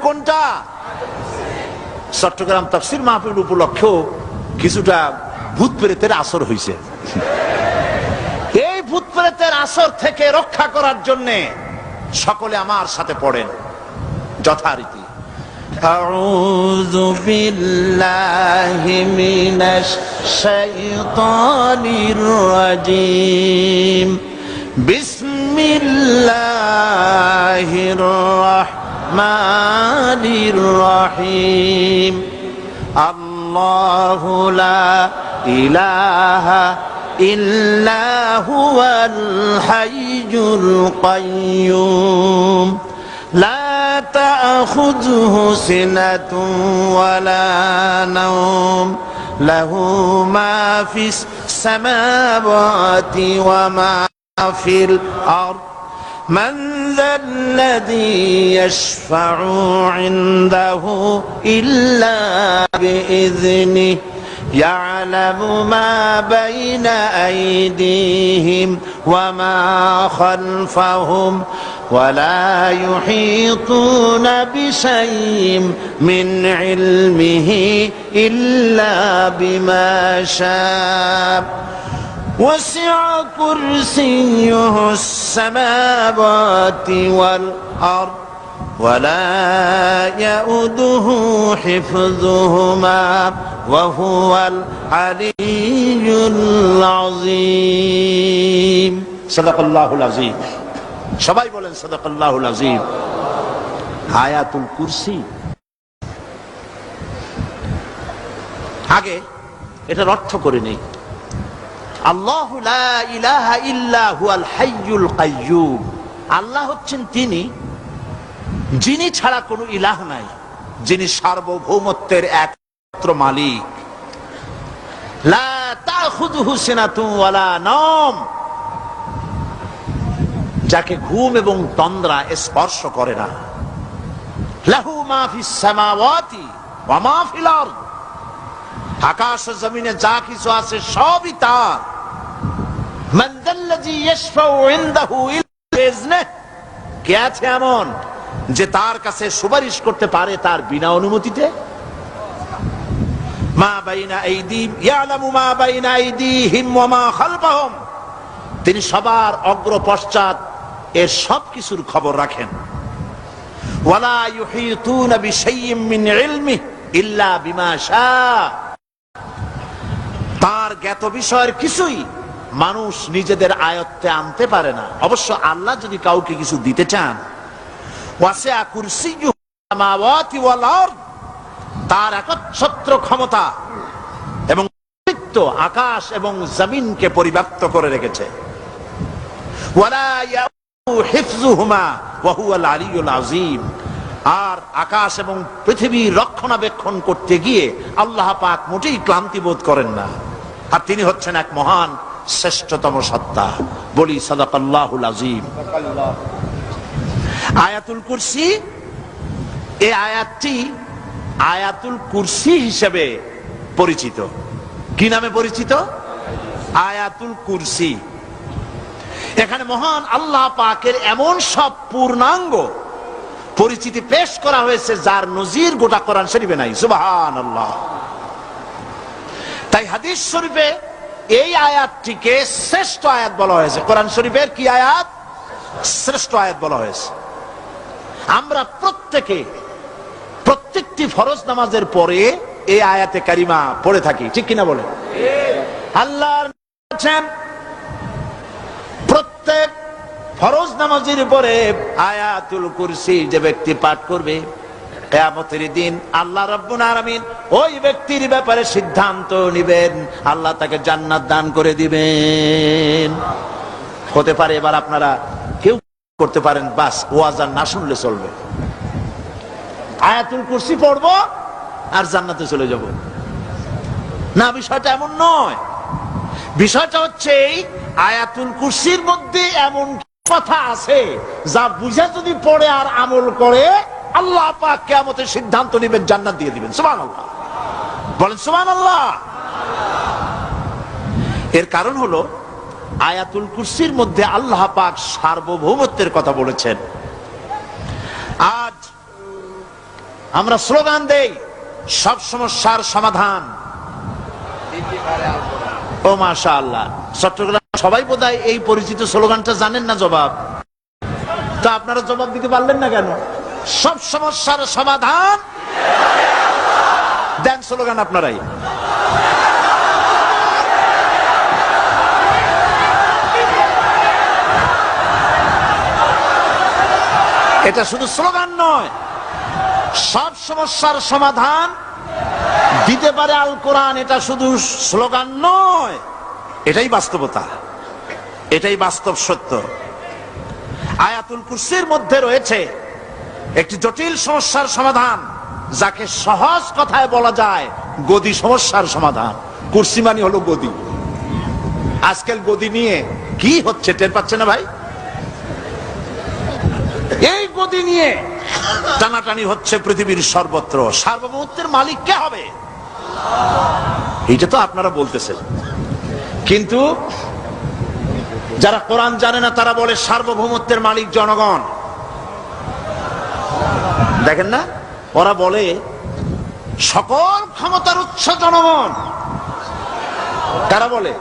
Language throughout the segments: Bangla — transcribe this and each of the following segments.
কোনটা? চট্টগ্রাম তাফসীর মাহফিল উপলক্ষেও কিছুটা ভূত প্রেতের আসর হইছে। এই ভূত প্রেতের আসর থেকে রক্ষা করার জন্য সকলে আমার সাথে পড়েন যথারীতি। আউযু বিল্লাহি মিনাশ শাইতানির রাজীম। বিসমিল্লাহির রাহমানির রাহিম। আল্লাহু লা ইলাহা ইল্লা হুয়াল হাইয়ুল কাইয়্যুম লা তা'খুযুহু সিনাতুন ওয়ালা নাওম লাহু মা ফিস সামাওয়াতি ওয়া মা ফিল আরদ মান যাল্লাযী ইয়াশফা'ু 'ইনদাহু ইল্লা বিইذনিহি يعلم ما بين أيديهم وما خلفهم ولا يحيطون بشيء من علمه إلا بما شاء وسع كرسيه السماوات والأرض ولا يؤوده حفظهما وهو العلي العظيم সাদাকাল্লাহুল আযীম। সবাই বলেন সাদাকাল্লাহুল আযীম। আয়াতুল কুরসি, আগে এটার অর্থ করে নেই। আল্লাহু লা ইলাহা ইল্লা হুয়াল হাইয়ুল কাইয়্যুম। আল্লাহ হচ্ছেন তিনি যিনি ছাড়া কোনো ইলাহ নাই, যিনি সার্বভৌমত্বের একমাত্র মালিক। লা তাখুযুহু সিনাতুন ওয়ালা নাওম, যাকে ঘুম এবং তন্দ্রা স্পর্শ করে না। লাহু মা ফিস সামাওয়াতি ওয়া মা ফিল আরদ, আকাশ ও জমিনে যা কিছু আছে সবই তার। মান যাল্লাযী ইয়াশফাউ ইনদাহু ইল্লা বিইذনিহি, কে আছে এমন যে তার কাছে সুপারিশ করতে পারে তার বিনা অনুমতিতে? মা বাইনা আইদিহিম ইয়ালামু মা বাইনা আইদিহিম ওয়া মা খালফাহুম, তিনি সবার অগ্র পশ্চাৎ এর সবকিছুর খবর রাখেন। ওয়ালা ইউহিতুনা বিশাইইম মিন ইলমিহি ইল্লা বিমা শাআ, তার জ্ঞাত বিষয়ের কিছুই মানুষ নিজেদের আয়ত্তে আনতে পারে না। অবশ্য আল্লাহ যদি কাউকে কিছু দিতে চান, ওয়াসিআ কুরসিয়্যুহু সামাওয়াতি ওয়াল আরদ, তার একচ্ছত্র ক্ষমতা এবং কর্তৃত্ব আকাশ এবং জমিনকে পরিব্যাপ্ত করে রেখেছে। ওয়ালা ইয়াউদুহু হিফযুহুমা ওয়া হুয়াল আলিয়্যুল আযীম, আর আকাশ এবং পৃথিবীর রক্ষণাবেক্ষণ করতে গিয়ে আল্লাহ পাক মোটেই ক্লান্তি বোধ করেন না। আর তিনি হচ্ছেন এক মহান শ্রেষ্ঠতম সত্তা। বলি সাদাকাল্লাহুল আযীম। আয়াতুল কুরসি, এই আয়াতটি আয়াতুল কুরসি হিসেবে পরিচিত। কি নামে পরিচিত? আয়াতুল কুরসি। এখানে মহান আল্লাহ পাকের এমন সব পূর্ণাঙ্গ পরিচিতি পেশ করা হয়েছে যার নজির গোটা কোরআন শরীফে নাই। সুবহানাল্লাহ। তাই হাদিস শরীফে এই আয়াতটিকে শ্রেষ্ঠ আয়াত বলা হয়েছে। কোরআন শরীফের কি আয়াত? শ্রেষ্ঠ আয়াত বলা হয়েছে। আমরা প্রত্যেকটি ফরজ নামাজের পরে এই আয়াতে কারিমা পড়ে থাকি, ঠিক কিনা বলে? আল্লাহ প্রত্যেক ফরজ নামাজের পরে আয়াতুল কুরসি যে ব্যক্তি পাঠ করবে, কিয়ামতের দিন আল্লাহ রাব্বুল আলামিন ওই ব্যক্তির ব্যাপারে সিদ্ধান্ত নেবেন, আল্লাহ তাকে জান্নাত দান করে দিবেন। হতে পারে এবার আপনারা কেউ করতে পারেন, বাস ওয়াজ আর না শুনলে চলবে, আয়াতুল কুরসি পড়বো আর জান্নাতে চলে যাব। না, বিষয়টা এমন নয়। বিষয়টা হচ্ছে এই আয়াতুল কুরসির মধ্যে এমন কথা আছে যা বুঝে যদি পড়ে আর আমল করে, আল্লাহ পাক কিয়ামতের সিদ্ধান্ত নেবেন, জান্নাত দিয়ে দিবেন। সুবহানাল্লাহ, বলেন সুবহানাল্লাহ। এর কারণ হলো আয়াতুল কুরসির মধ্যে আল্লাহ পাক সার্বভৌমত্বের কথা বলেছেন। আজ আমরা স্লোগান দেই সব সমস্যার সমাধান। ও মাশাআল্লাহ, চট্টগ্রাম সবাই বোধহয় এই পরিচিত স্লোগানটা জানেন না। জবাব তা আপনারা জবাব দিতে পারলেন না কেন? সব সমস্যার সমাধান দেন স্লোগান আপনারাই। এটা শুধু স্লোগান নয়, সব সমস্যার সমাধান দিতে পারে আল কোরআন। এটা শুধু স্লোগান নয়, এটাই বাস্তবতা, এটাই বাস্তব সত্য। আয়াতুল কুরসির মধ্যে রয়েছে একটি জটিল সমস্যার সমাধান, যাকে সহজ কথায় বলা যায় গদি সমস্যার সমাধান। কুরসি মানে হলো গদি। আজকাল গদি নিয়ে কি হচ্ছে টের পাচ্ছে না ভাই? এই গদি নিয়ে টানাটানি হচ্ছে পৃথিবীর সর্বত্র। সার্বভৌমত্বের মালিক কে হবে? এইটা তো আপনারা বলতেছেন, কিন্তু যারা কোরআন জানে না তারা বলে সার্বভৌমত্বের মালিক জনগণ। দেখেন না, ওরা বলে সকল ক্ষমতার উৎস জনগণ। কারা বলে?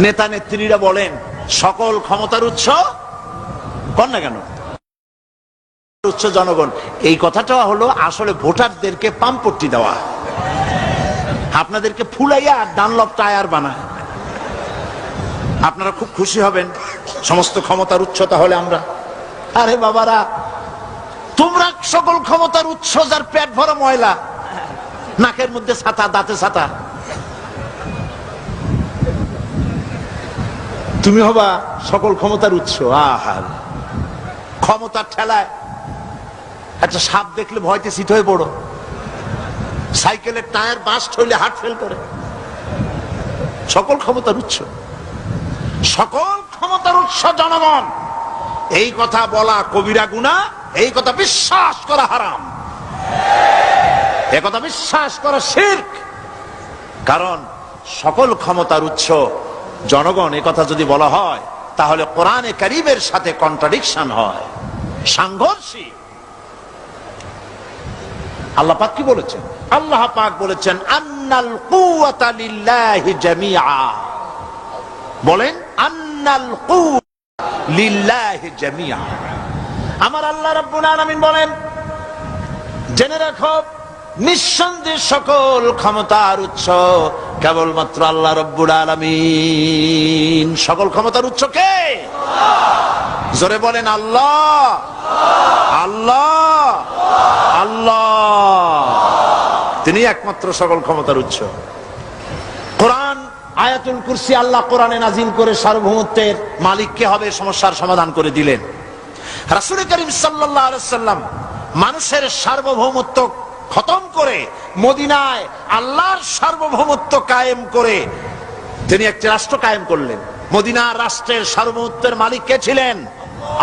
নেতা নেত্রীরা বলেন সকল ক্ষমতার উৎস। কর না কেন? উৎস জনগণ। এই কথাটা হলো আসলে ভোটারদেরকে পাম্পট্টি দেওয়া, আপনাদেরকে ফুলাইয়া ডানলপ টায়ার বানায়। আপনারা খুব খুশি হবেন সমস্ত ক্ষমতার উৎস তাহলে আমরা। আরে বাবারা, তোমরা সকল ক্ষমতার উৎস যার পেট ভরা ময়লা, নাকের মধ্যে ছাতা, দাঁতে ছাতা, তুমি হবা সকল ক্ষমতার উৎস। আহার ক্ষমতার ঠেলায় একটা সাপ দেখলে ভয়তে সিট হয়ে পড়ো, সাইকেলের টায়ার বাস্ট হইলে হার্ট ফেল করে। সকল ক্ষমতার উৎস, সকল ক্ষমতার উৎস জনগণ। এই কথা বলা কবিরা গুনাহ, এই কথা বিশ্বাস করা হারাম, এই কথা বিশ্বাস করা শিরক। কারণ সকল ক্ষমতার উৎস জনগণ এই কথা যদি বলা হয় তাহলে কোরআনে কারীমের সাথে কন্ট্রাডিকশন হয়, সাংঘর্ষিক। আল্লাহ পাক কি বলেছেন? আল্লাহ পাক বলেছেন আন্নাল কুওয়াতা লিল্লাহি জামিআ। বলেন আন্নাল কুওয়াতা লিল্লাহি জামিআ। আমার আল্লাহ রাব্বুল আলামিন বলেন, জেনে রাখো নিঃসন্দেহে সকল ক্ষমতার উৎস কেবলমাত্র আল্লাহ রাব্বুল আলামিন। সকল ক্ষমতার উৎস কে? জোরে বলেন আল্লাহ, আল্লাহ, আল্লাহ। তিনি একমাত্র সকল ক্ষমতার উৎস। কোরআন আয়াতুল কুরসি আল্লাহ কোরআনে নাজিল করে সার্বভৌমত্বের মালিক কে হবে সমস্যার সমাধান করে দিলেন। রাসূল করিম সাল্লাল্লাহু আলাইহি ওয়াসাল্লাম মানুষের সার্বভৌমত্ব খতম করে মদিনায় আল্লাহর সার্বভৌমত্ব কায়েম করে তিনি একটি রাষ্ট্র কায়েম করলেন। মদিনার রাষ্ট্রের সার্বভৌমত্বের মালিক কে ছিলেন?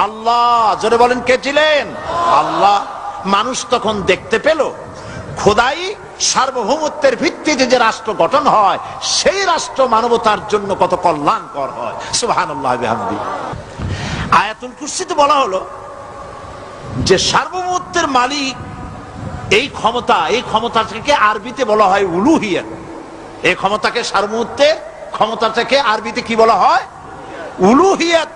আল্লাহ। জোরে বলেন কে ছিলেন? আল্লাহ। মানুষ তখন দেখতে পেল খোদাই সার্বভৌমত্বের ভিত্তিতে যে রাষ্ট্র গঠন হয় সেই রাষ্ট্র মানবতার জন্য কত কল্যাণকর হয়। সুবহানাল্লাহ বিহামদি। আয়াতুল কুরসিতে বলা হলো যে সার্বভৌমত্বের মালিক এই ক্ষমতাটাকে আরবিতে বলা হয় উলুহিয়াত। এই ক্ষমতাকে সার্বভৌমত্বের ক্ষমতাটাকে আরবিতে কি বলা হয়? উলুহিয়াত।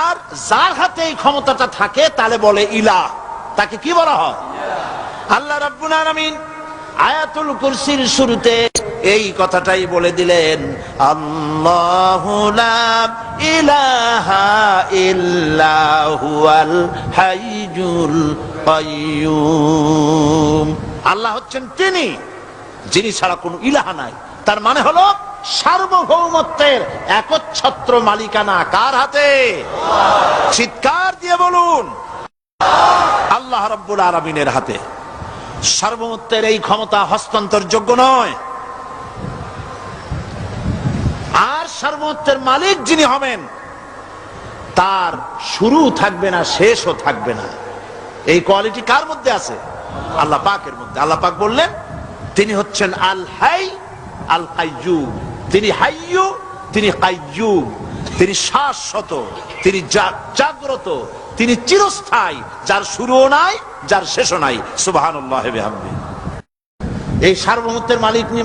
আর যার হাতে এই ক্ষমতাটা থাকে তাহলে বলে ইলাহ, তাকে কি বলা হয়? আল্লাহ রাব্বুল আলামিন আয়াতুল কুরসির শুরুতে এই কথাটাই বলে দিলেন, আল্লাহু লা ইলাহা ইল্লা হুয়াল হাইয়ুল কাইয়্যুম। আল্লাহ হচ্ছেন তিনি যিনি ছাড়া কোনো ইলাহা নাই। তার মানে হলো সার্বভৌমত্বের একচ্ছত্র মালিকানা কার হাতে? চিৎকার দিয়ে বলুন, আল্লাহ রাব্বুল আলামিনের হাতে। সার্বভৌমত্বের এই ক্ষমতা হস্তান্তরযোগ্য নয়। আর সার্বভৌমত্বের মালিক যিনি হবেন তার শুরু থাকবে না, শেষও থাকবে না। এই কোয়ালিটি কার মধ্যে আছে? আল্লাহ পাকের মধ্যে। আল্লাহ পাক বললেন তিনি হচ্ছেন আল হাই আল কাইয়্যুম। তিনি হাইয়্যু, তিনি কাইয়্যুম। তিনি শাশ্বত, তিনি জাগ্রত, তিনি চিরস্থায়ী, যার শুরুও নাই, যার শেষও নাই। সুবহানাল্লাহি ওয়া বিহামদিহি। এই সার্বভৌমত্বের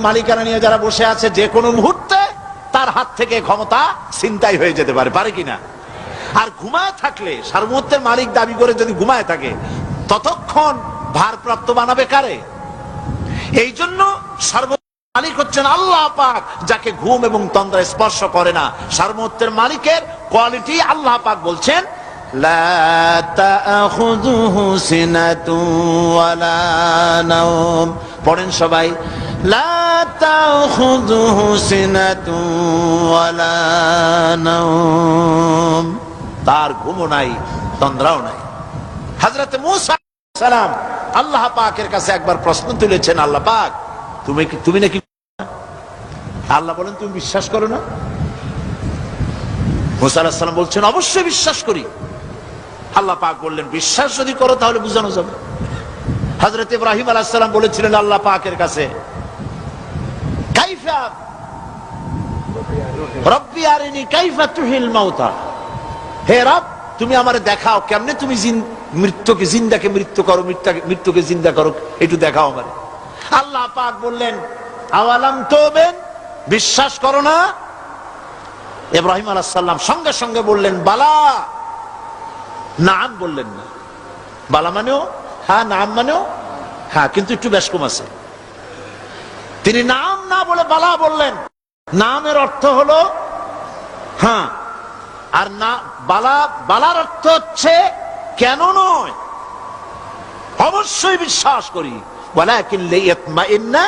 মালিকানা নিয়ে যারা বসে আছে, যে কোনো মুহূর্তে তার হাত থেকে ক্ষমতা ছিনতাই হয়ে যেতে পারে, পারে কিনা? আর ঘুমায় থাকলে, সার্বভৌমত্বের মালিক দাবি করে যদি ঘুমায় থাকে, ততক্ষণ ভারপ্রাপ্ত বানাবে কারে? এই জন্য সার্বভৌমত্বের মালিক হচ্ছেন আল্লাহ পাক, যাকে ঘুম এবং তন্দ্রা স্পর্শ করে না। সার্বভৌমত্বের মালিকের কোয়ালিটি আল্লাহ পাক বলছেন, লা তাখুযুহু সিনাতুন ওয়ালা নাওম। পড়েন সবাই, লা তাখুযুহু সিনাতুন ওয়ালা নাওম। তার ঘুমও নাই, তন্দ্রাও নাই। হযরত মূসা আলাইহিস সালাম আল্লাহ পাকের কাছে একবার প্রশ্ন তুলেছেন, আল্লাহ পাক তুমি নাকি? আল্লাহ বলেন, তুমি বিশ্বাস করো না? মূসা আলাইহিস সালাম বলছেন, অবশ্যই বিশ্বাস করি। আল্লাহ পাক বললেন, বিশ্বাস যদি করো তাহলে বুঝানো যাবে। হযরত ইব্রাহিম আলাইহিস সালাম বলেছিলেন আল্লাহ পাকের কাছে, কাইফা রব্বি আরিনি কাইফা তুহিল মাউতা, হে রব তুমি আমারে দেখাও কেমনে তুমি মৃত্যুকে জিন্দাকে মৃত্যু করো, মৃত্যুকে জিন্দা করো, একটু দেখাও আমারে। আল্লাহ পাক বললেন, আওয়ালাম তুমিন, বিশ্বাস করো না? ইব্রাহিম আলাইহিস সালাম সঙ্গে সঙ্গে বললেন, বালা। নাম বললেন না, বালা মানেও হ্যাঁ, নাম মানেও হ্যাঁ, কিন্তু একটু বেশ কম আছে। তিনি নাম না বলে বালা বললেন। নামের অর্থ হলো হ্যাঁ, আর না বালার অর্থ হচ্ছে কেন নয়, অবশ্যই বিশ্বাস করি। ওয়ালাকিন লিয়াতমাইন্না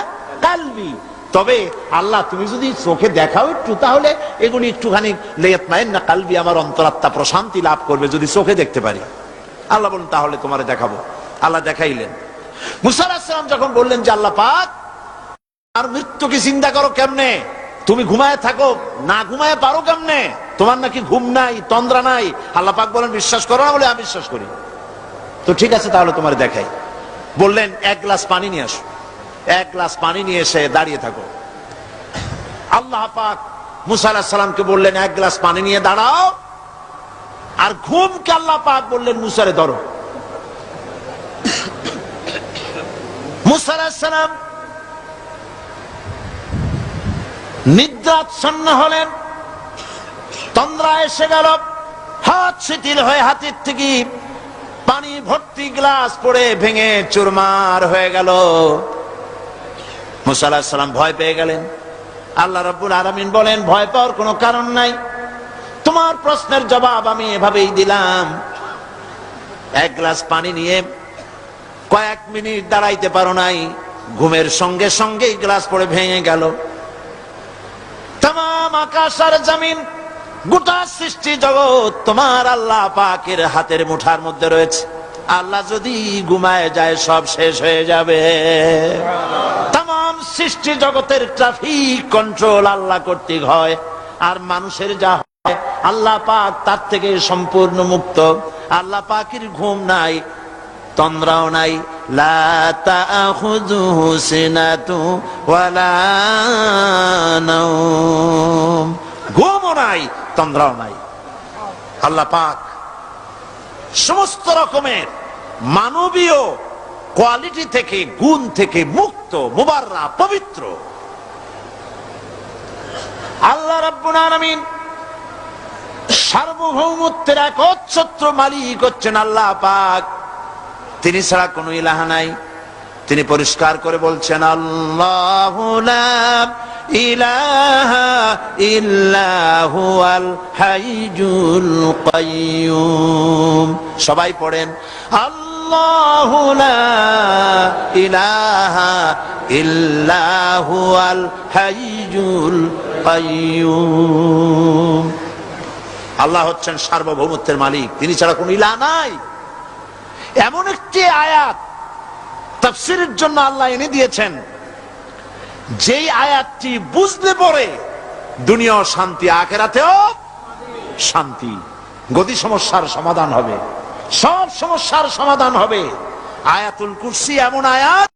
কালবি, তবে আল্লাহ তুমি যদি চোখে দেখাও একটু, তাহলে এগুলি একটুখানি লিয়াতমাইন্না কালবি, আমার অন্তরাত্মা প্রশান্তি লাভ করবে যদি চোখে দেখতে পারি। আল্লাহ বলেন, তাহলে তোমারে দেখাবো। আল্লাহ দেখাইলেন। মূসা আলাইহিস সালাম যখন বললেন যে আল্লাহ পাক আর মৃত্যুকে চিন্তা করো কেমনে, তুমি ঘুমায় থাকো, না ঘুমায় পারো কেমনে, তোমার নাকি ঘুম নাই, তন্দ্রা নাই। আল্লাহ পাক বলেন, বিশ্বাস করো না? বলে আমি বিশ্বাস করি। তো ঠিক আছে, তাহলে তোমার দেখাই। বললেন, এক গ্লাস পানি নিয়ে আসো। এক গ্লাস পানি নিয়ে এসে দাঁড়িয়ে থাকো। আল্লাহ পাক মূসা আলাইহিস সালামকে বললেন, এক গ্লাস পানি নিয়ে দাঁড়াও। আর ঘুমকে আল্লাহ পাক বললেন, মূসারে ধরো। মূসা আলাইহিস সালাম নিদ্রাচ্ছন্ন হলেন, তন্দ্রা এসে গেল, হাত শিথিল হয়ে হাতের থেকে পানি ভর্তি গ্লাস পড়ে ভেঙে চুরমার হয়ে গেল। মূসা আলাইহিস সালাম ভয় পেয়ে গেলেন। আল্লাহ রাব্বুল আলামিন বলেন, ভয় পাওয়ার কোনো কারণ নাই, তোমার প্রশ্নের জবাব আমি এভাবেই দিলাম। এক গ্লাস পানি নিয়ে কয়েক মিনিট দাঁড়াইতে পারো নাই, ঘুমের সঙ্গে সঙ্গেই গ্লাস পড়ে ভেঙে গেল। তামাম আকাশ আর জমিন, গোটা সৃষ্টি জগৎ তোমার আল্লাহ পাকের হাতের মুঠার মধ্যে রয়েছে। আল্লাহ যদি ঘুমায় যায় সব শেষ হয়ে যাবে। তামাম সৃষ্টি জগতের ট্রাফিক কন্ট্রোল আল্লাহ কর্তৃক হয়, আর মানুষের যা হয় আল্লাহ পাক তার থেকে সম্পূর্ণ মুক্ত। আল্লাহ পাকের ঘুম নাই, তন্দ্রাও নাই। লা তাখুযুহু সিনাতুন ওয়ালা নাওম, ঘুমও নাই, তন্দ্রাও নাই। আল্লাহ পাক সমস্ত রকমের মানবীয় কোয়ালিটি থেকে, গুণ থেকে মুক্ত, মুবাররা, পবিত্র। আল্লাহ রাব্বুল আলামিন সার্বভৌমত্বের একচ্ছত্র মালিক হচ্ছেন আল্লাহ পাক, তিনি ছাড়া কোনো ইলাহা নাই। তিনি পরিষ্কার করে বলছেন, আল্লাহু লা ইলাহা ইল্লা হুয়াল হাইয়ুল কাইয়্যুম। সবাই পড়েন, আল্লাহু লা ইলাহা ইল্লা হুয়াল হাইয়ুল কাইয়্যুম। আল্লাহ হচ্ছেন সার্বভৌমত্বের মালিক, তিনি ছাড়া কোনো ইলাহ নাই। এমন একটি আয়াত তাফসীরের জন্য আল্লাহ এনে দিয়েছেন, যেই আয়াতটি বুঝলে পরে দুনিয়াও শান্তি, আখিরাতেও শান্তি। গতি সমস্যার সমাধান হবে, সব সমস্যার সমাধান হবে। আয়াতুল কুরসি এমন আয়াত